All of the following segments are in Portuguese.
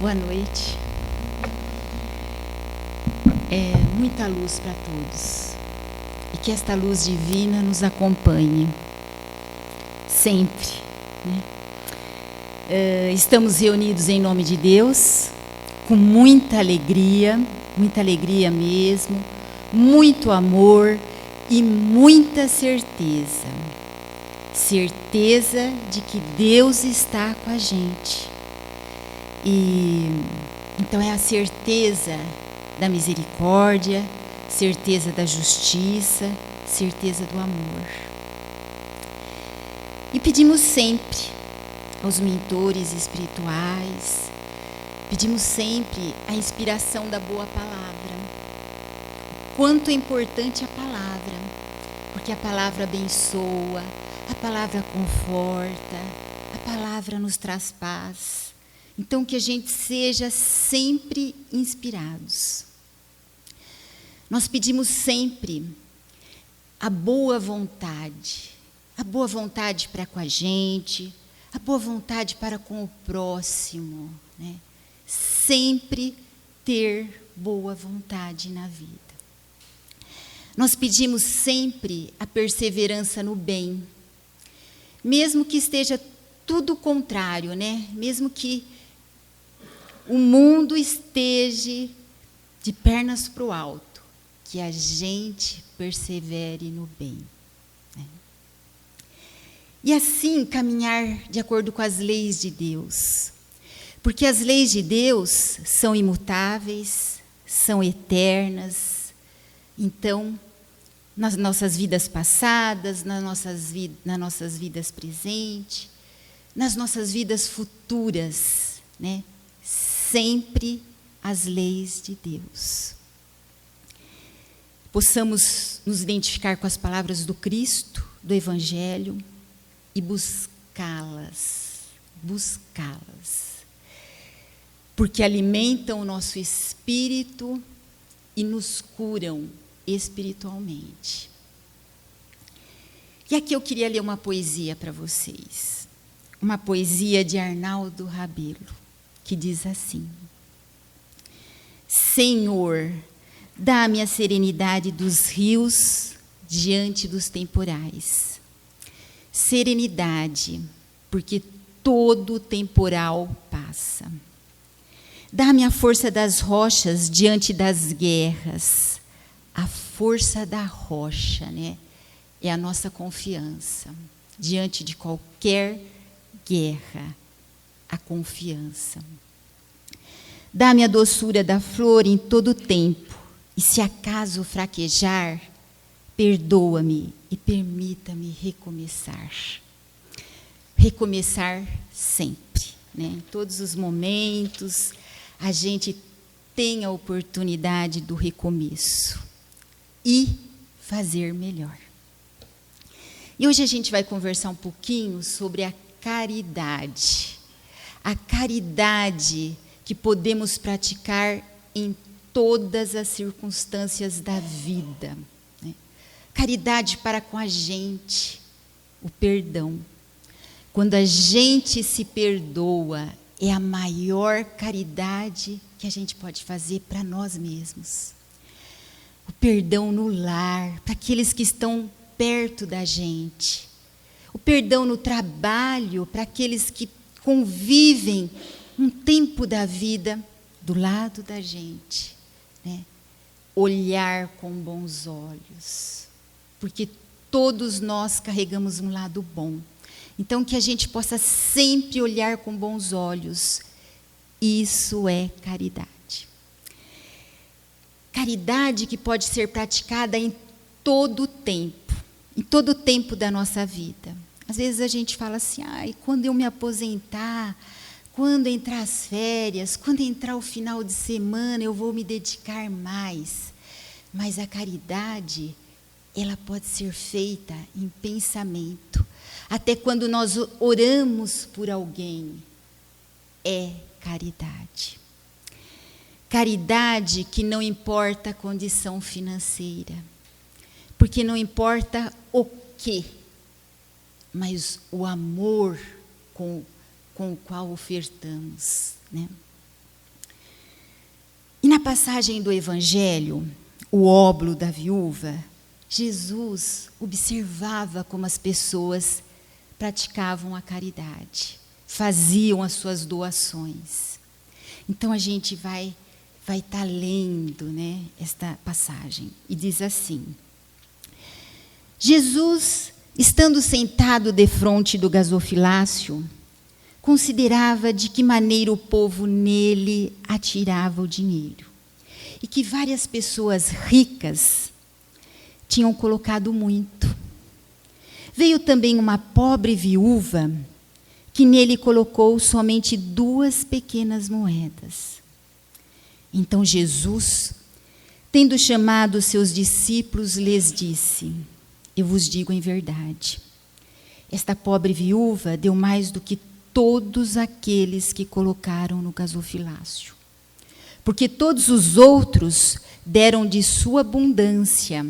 Boa noite. Muita luz para todos. E que esta luz divina nos acompanhe sempre, né? Estamos reunidos em nome de Deus, com muita alegria mesmo, muito amor e muita certeza. Certeza de que Deus está com a gente. E então é a certeza da misericórdia, certeza da justiça, certeza do amor. E pedimos sempre aos mentores espirituais, pedimos sempre a inspiração da boa palavra. Quanto é importante a palavra, porque a palavra abençoa, a palavra conforta, a palavra nos traz paz. Então, que a gente seja sempre inspirados. Nós pedimos sempre a boa vontade para com a gente, a boa vontade para com o próximo, né? Sempre ter boa vontade na vida. Nós pedimos sempre a perseverança no bem, mesmo que esteja tudo contrário, né? Mesmo que o mundo esteja de pernas para o alto, que a gente persevere no bem, né? E assim caminhar de acordo com as leis de Deus, porque as leis de Deus são imutáveis, são eternas. Então, nas nossas vidas passadas, nas nossas vidas presentes, nas nossas vidas futuras, né? Sempre as leis de Deus. Possamos nos identificar com as palavras do Cristo, do Evangelho, e buscá-las, porque alimentam o nosso espírito e nos curam espiritualmente. E aqui eu queria ler uma poesia para vocês, uma poesia de Arnaldo Rabelo, que diz assim: Senhor, dá-me a serenidade dos rios diante dos temporais. Serenidade, porque todo temporal passa. Dá-me a força das rochas diante das guerras. A força da rocha, né? É a nossa confiança. Diante de qualquer guerra, a confiança. Dá-me a doçura da flor em todo o tempo, e se acaso fraquejar, perdoa-me e permita-me recomeçar. Recomeçar sempre, né? Em todos os momentos, a gente tem a oportunidade do recomeço e fazer melhor. E hoje a gente vai conversar um pouquinho sobre a caridade. A caridade que podemos praticar em todas as circunstâncias da vida, né? Caridade para com a gente, o perdão. Quando a gente se perdoa, é a maior caridade que a gente pode fazer para nós mesmos. O perdão no lar, para aqueles que estão perto da gente. O perdão no trabalho, para aqueles que convivem um tempo da vida do lado da gente, né? Olhar com bons olhos, porque todos nós carregamos um lado bom. Então, que a gente possa sempre olhar com bons olhos. Isso é caridade. Caridade que pode ser praticada em todo o tempo da nossa vida. Às vezes a gente fala assim, quando eu me aposentar, quando entrar as férias, quando entrar o final de semana, eu vou me dedicar mais. Mas a caridade, ela pode ser feita em pensamento. Até quando nós oramos por alguém, é caridade. Caridade que não importa a condição financeira, porque não importa o quê, mas o amor com o qual ofertamos, né? passagem do Evangelho, o óbolo da viúva, Jesus observava como as pessoas praticavam a caridade, faziam as suas doações. Então a gente vai estar lendo, né, esta passagem. E diz assim: Jesus, estando sentado defronte do gasofilácio, considerava de que maneira o povo nele atirava o dinheiro, e que várias pessoas ricas tinham colocado muito. Veio também uma pobre viúva, que nele colocou somente 2 pequenas moedas. Então Jesus, tendo chamado seus discípulos, lhes disse: eu vos digo em verdade, esta pobre viúva deu mais do que todos aqueles que colocaram no gasofilácio. Porque todos os outros deram de sua abundância,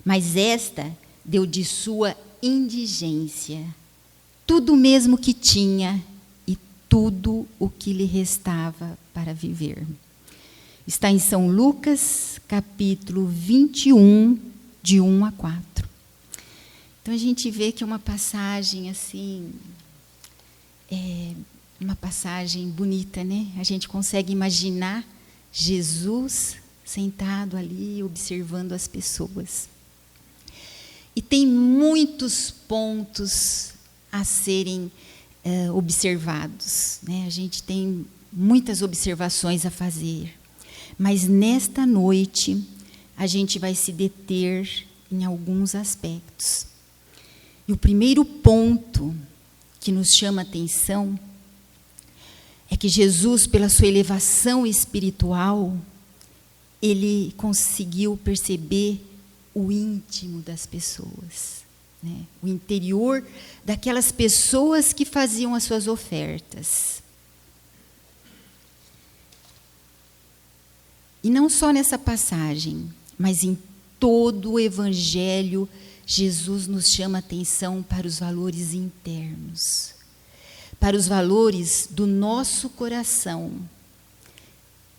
mas esta deu de sua indigência, tudo mesmo que tinha e tudo o que lhe restava para viver. Está em São Lucas, capítulo 21, de 1 a 4. Então a gente vê que é uma passagem assim, uma passagem bonita, né? A gente consegue imaginar Jesus sentado ali, observando as pessoas. E tem muitos pontos a serem observados, né? A gente tem muitas observações a fazer. Mas nesta noite, a gente vai se deter em alguns aspectos. E o primeiro ponto que nos chama a atenção é que Jesus, pela sua elevação espiritual, ele conseguiu perceber o íntimo das pessoas, né? O interior daquelas pessoas que faziam as suas ofertas. E não só nessa passagem, mas em todo o Evangelho, Jesus nos chama a atenção para os valores internos, para os valores do nosso coração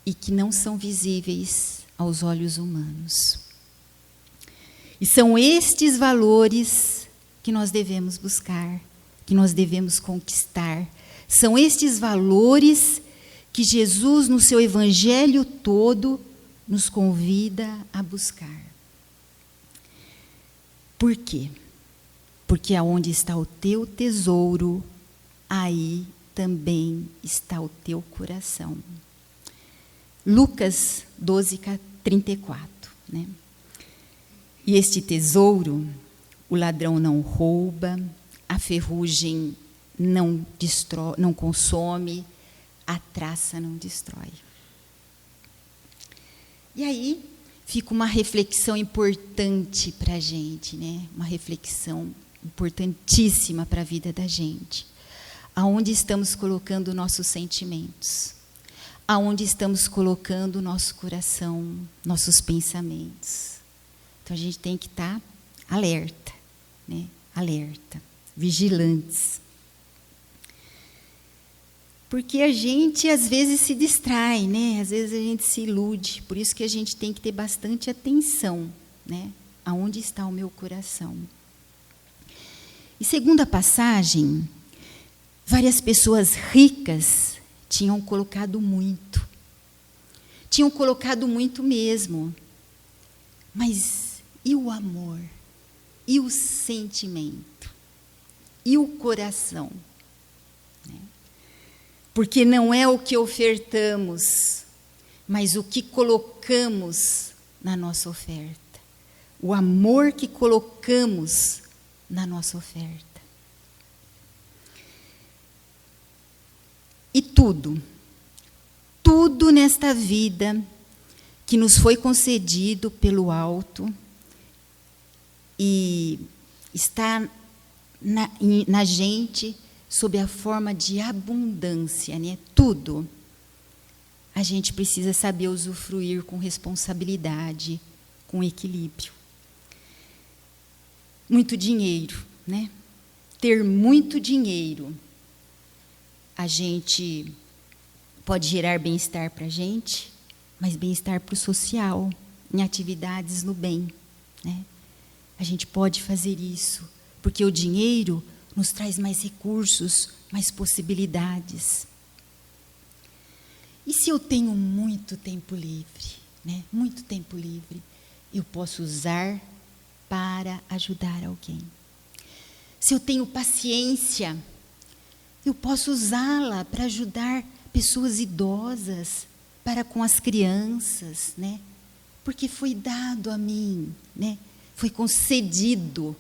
e que não são visíveis aos olhos humanos. E são estes valores que nós devemos buscar, que nós devemos conquistar. São estes valores que Jesus, no seu Evangelho todo, nos convida a buscar. Por quê? Porque aonde está o teu tesouro, aí também está o teu coração. Lucas 12, 34, né? E este tesouro, o ladrão não rouba, a ferrugem não destrói, não consome, a traça não destrói. E aí fica uma reflexão importante para a gente, né? Uma reflexão importantíssima para a vida da gente. Aonde estamos colocando nossos sentimentos? Aonde estamos colocando o nosso coração, nossos pensamentos? Então a gente tem que estar alerta, né? Alerta, vigilantes. Porque a gente às vezes se distrai, né? Às vezes a gente se ilude. Por isso que a gente tem que ter bastante atenção, né? Aonde está o meu coração? E segundo a passagem, várias pessoas ricas tinham colocado muito. Tinham colocado muito mesmo. Mas e o amor? E o sentimento? E o coração? Né? Porque não é o que ofertamos, mas o que colocamos na nossa oferta. O amor que colocamos na nossa oferta. E tudo nesta vida que nos foi concedido pelo alto e está na gente sob a forma de abundância, né? Tudo. A gente precisa saber usufruir com responsabilidade, com equilíbrio. Muito dinheiro, né? Ter muito dinheiro, a gente pode gerar bem-estar para a gente, mas bem-estar para o social, em atividades no bem, né? A gente pode fazer isso, porque o dinheiro nos traz mais recursos, mais possibilidades. E se eu tenho muito tempo livre, né? Muito tempo livre, eu posso usar para ajudar alguém. Se eu tenho paciência, eu posso usá-la para ajudar pessoas idosas, para com as crianças, né? Porque foi dado a mim, né? Foi concedido,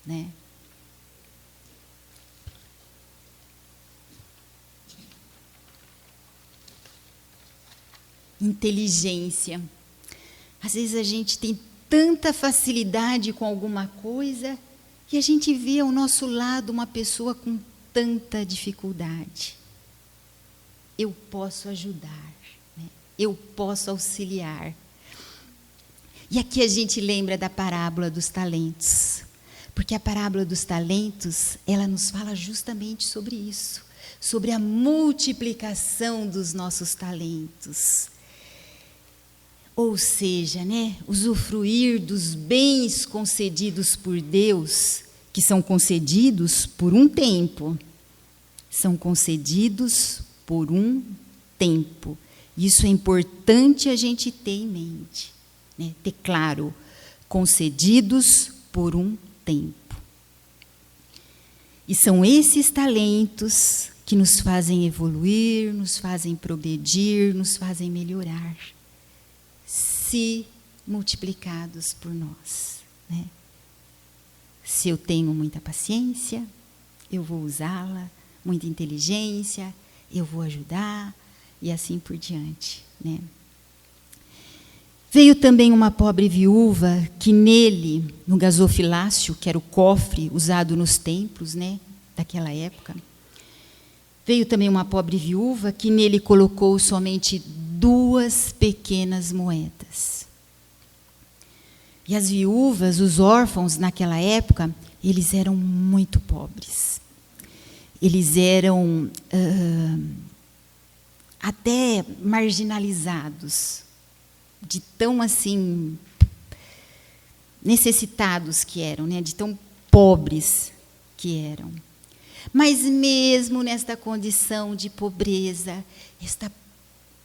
né? Inteligência. Às vezes a gente tem tanta facilidade com alguma coisa e a gente vê ao nosso lado uma pessoa com tanta dificuldade. Eu posso ajudar, né? Eu posso auxiliar. E aqui a gente lembra da parábola dos talentos, porque a parábola dos talentos, ela nos fala justamente sobre isso, sobre a multiplicação dos nossos talentos. Ou seja, né, usufruir dos bens concedidos por Deus, que são concedidos por um tempo. São concedidos por um tempo. Isso é importante a gente ter em mente, né? Ter claro, concedidos por um tempo. E são esses talentos que nos fazem evoluir, nos fazem progredir, nos fazem melhorar, se multiplicados por nós, né? Se eu tenho muita paciência, eu vou usá-la, muita inteligência, eu vou ajudar, e assim por diante, né? Veio também uma pobre viúva, que nele, no gasofilácio, que era o cofre usado nos templos, né, daquela época, veio também uma pobre viúva, que nele colocou somente 2 pequenas moedas. E as viúvas, os órfãos naquela época, eles eram muito pobres. Eles eram até marginalizados, de tão assim necessitados que eram, né? De tão pobres que eram. Mas mesmo nesta condição de pobreza, esta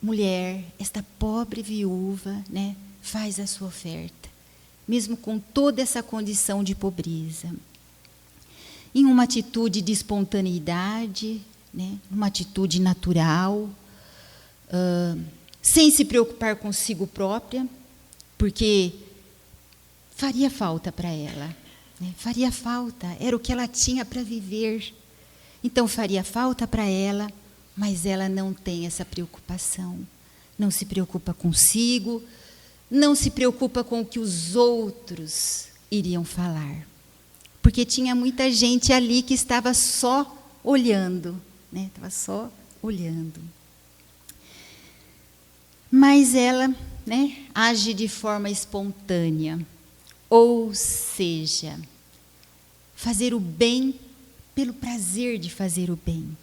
mulher, esta pobre viúva, né, faz a sua oferta, mesmo com toda essa condição de pobreza, em uma atitude de espontaneidade, né, uma atitude natural, sem se preocupar consigo própria, porque faria falta para ela, né? Faria falta, era o que ela tinha para viver. Então faria falta para ela, mas ela não tem essa preocupação. Não se preocupa consigo, não se preocupa com o que os outros iriam falar. Porque tinha muita gente ali que estava só olhando, né? Estava só olhando. Mas ela, né, age de forma espontânea, ou seja, fazer o bem pelo prazer de fazer o bem.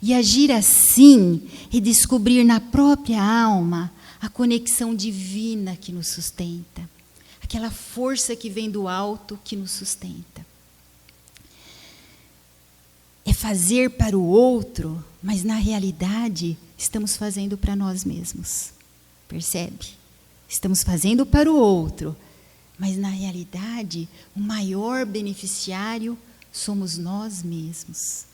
E agir assim é descobrir na própria alma a conexão divina que nos sustenta, aquela força que vem do alto que nos sustenta. É fazer para o outro, mas na realidade estamos fazendo para nós mesmos. Percebe? Estamos fazendo para o outro, mas na realidade o maior beneficiário somos nós mesmos.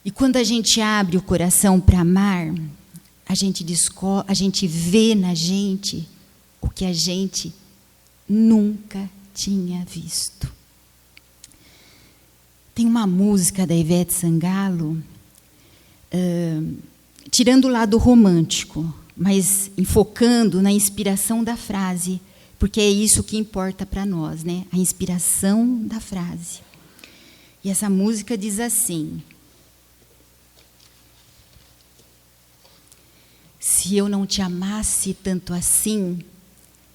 E quando a gente abre o coração para amar, a gente vê na gente o que a gente nunca tinha visto. Tem uma música da Ivete Sangalo, tirando o lado romântico, mas enfocando na inspiração da frase, porque é isso que importa para nós, né? A inspiração da frase. E essa música diz assim: se eu não te amasse tanto assim,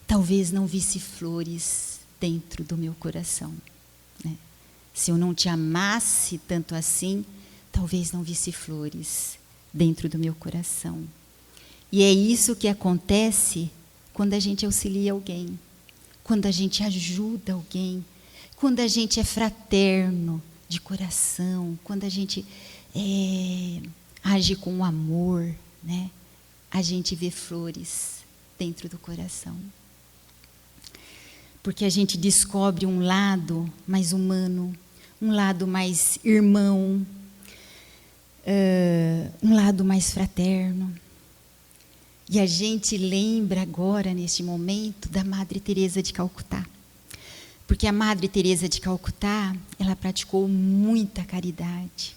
talvez não visse flores dentro do meu coração, né? Se eu não te amasse tanto assim, talvez não visse flores dentro do meu coração. E é isso que acontece quando a gente auxilia alguém, quando a gente ajuda alguém, quando a gente é fraterno de coração, quando a gente age com amor, né? A gente vê flores dentro do coração. Porque a gente descobre um lado mais humano, um lado mais irmão, um lado mais fraterno. E a gente lembra agora, neste momento, da Madre Teresa de Calcutá. Porque a Madre Teresa de Calcutá, ela praticou muita caridade.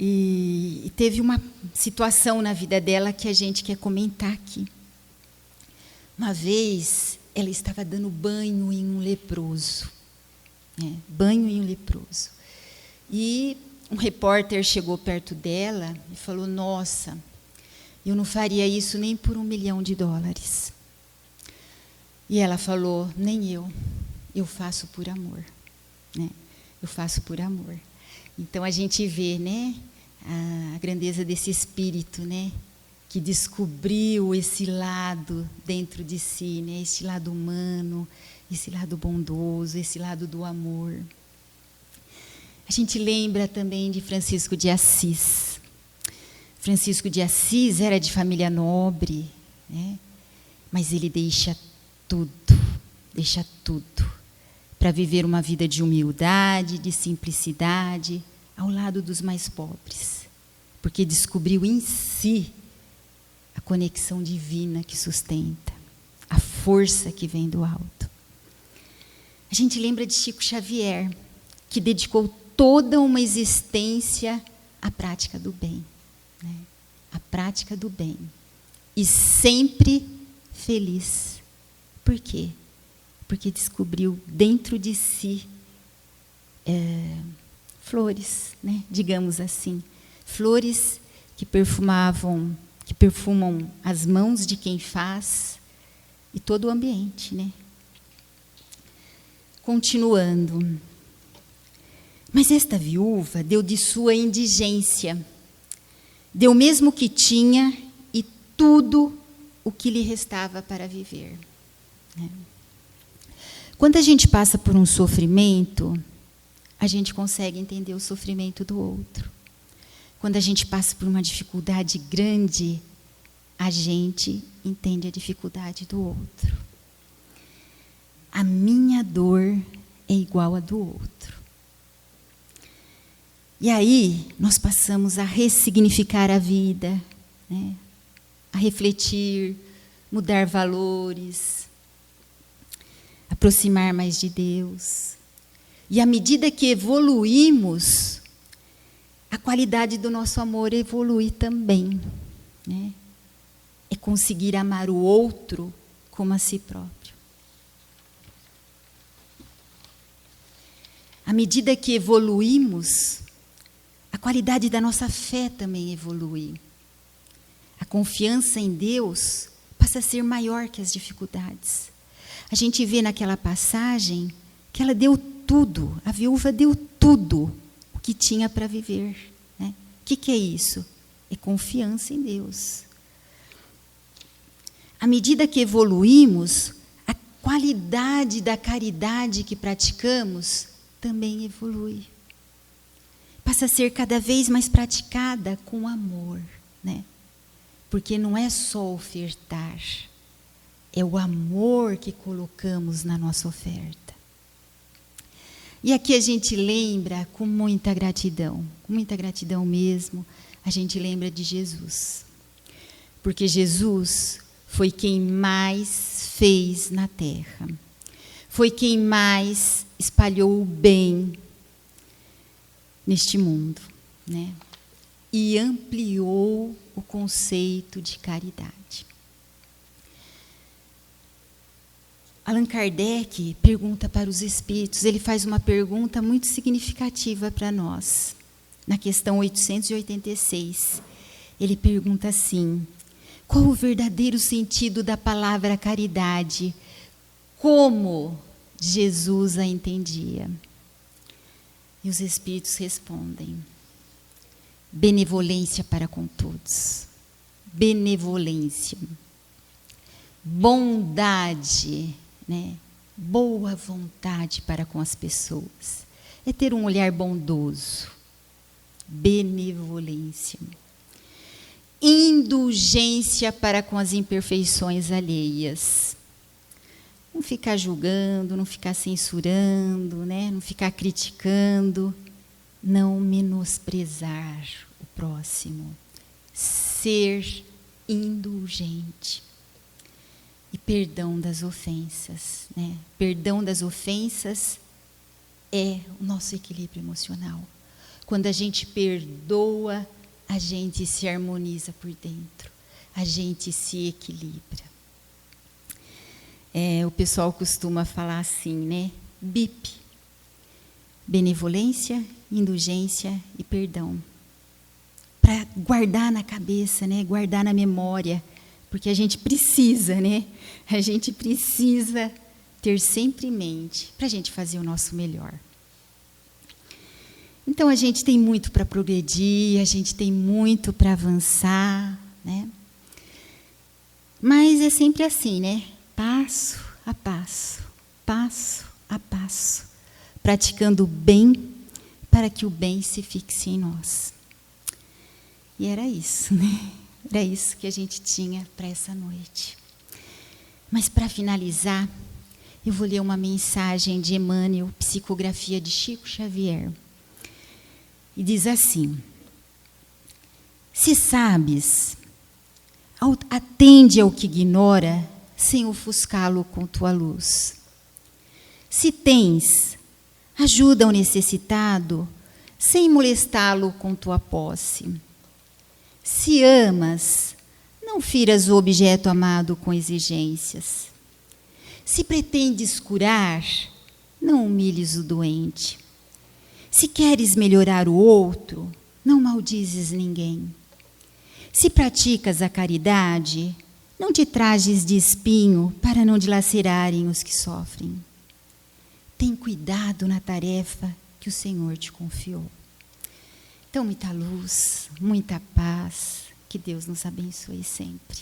E teve uma situação na vida dela que a gente quer comentar aqui. Uma vez, ela estava dando banho em um leproso. Banho em um leproso. E um repórter chegou perto dela e falou: nossa, eu não faria isso nem por $1 milhão. E ela falou: nem eu faço por amor. Né? Eu faço por amor. Então a gente vê, né, a grandeza desse espírito, né, que descobriu esse lado dentro de si, né, esse lado humano, esse lado bondoso, esse lado do amor. A gente lembra também de Francisco de Assis. Francisco de Assis era de família nobre, né, mas ele deixa tudo para viver uma vida de humildade, de simplicidade, ao lado dos mais pobres, porque descobriu em si a conexão divina que sustenta, a força que vem do alto. A gente lembra de Chico Xavier, que dedicou toda uma existência à prática do bem, né? A prática do bem, e sempre feliz. Por quê? Porque descobriu dentro de si flores, né? Digamos assim, flores que perfumam as mãos de quem faz e todo o ambiente, né? Continuando. Mas esta viúva deu de sua indigência, deu mesmo o que tinha e tudo o que lhe restava para viver. Né? Quando a gente passa por um sofrimento, a gente consegue entender o sofrimento do outro. Quando a gente passa por uma dificuldade grande, a gente entende a dificuldade do outro. A minha dor é igual à do outro. E aí, nós passamos a ressignificar a vida, né? A refletir, mudar valores, aproximar mais de Deus. E à medida que evoluímos, a qualidade do nosso amor evolui também, né? É conseguir amar o outro como a si próprio. À medida que evoluímos, a qualidade da nossa fé também evolui. A confiança em Deus passa a ser maior que as dificuldades. A gente vê naquela passagem que ela deu tudo, a viúva deu tudo o que tinha para viver. Né? O que é isso? É confiança em Deus. À medida que evoluímos, a qualidade da caridade que praticamos também evolui. Passa a ser cada vez mais praticada com amor, né? Porque não é só ofertar, é o amor que colocamos na nossa oferta. E aqui a gente lembra com muita gratidão mesmo, a gente lembra de Jesus. Porque Jesus foi quem mais fez na terra. Foi quem mais espalhou o bem neste mundo, né? E ampliou o conceito de caridade. Allan Kardec pergunta para os espíritos, ele faz uma pergunta muito significativa para nós. Na questão 886, ele pergunta assim: qual o verdadeiro sentido da palavra caridade? Como Jesus a entendia? E os espíritos respondem: benevolência para com todos. Benevolência. Bondade, né? Boa vontade para com as pessoas. É ter um olhar bondoso. Benevolência. Indulgência para com as imperfeições alheias. Não ficar julgando, não ficar censurando, né? Não ficar criticando. Não menosprezar o próximo. Ser indulgente. E perdão das ofensas, né? Perdão das ofensas é o nosso equilíbrio emocional. Quando a gente perdoa, a gente se harmoniza por dentro, a gente se equilibra. O pessoal costuma falar assim, né? BIP, benevolência, indulgência e perdão. Para guardar na cabeça, né? Guardar na memória, porque a gente precisa, né? A gente precisa ter sempre em mente para a gente fazer o nosso melhor. Então, a gente tem muito para progredir, a gente tem muito para avançar, né? Mas é sempre assim, né? Passo a passo, praticando o bem para que o bem se fixe em nós. E era isso, né? Era isso que a gente tinha para essa noite. Mas, para finalizar, eu vou ler uma mensagem de Emmanuel, psicografia de Chico Xavier. E diz assim: se sabes, atende ao que ignora, sem ofuscá-lo com tua luz. Se tens, ajuda ao necessitado, sem molestá-lo com tua posse. Se amas, não firas o objeto amado com exigências. Se pretendes curar, não humilhes o doente. Se queres melhorar o outro, não maldizes ninguém. Se praticas a caridade, não te trajes de espinho para não dilacerarem os que sofrem. Tem cuidado na tarefa que o Senhor te confiou. Então, muita luz, muita paz, que Deus nos abençoe sempre.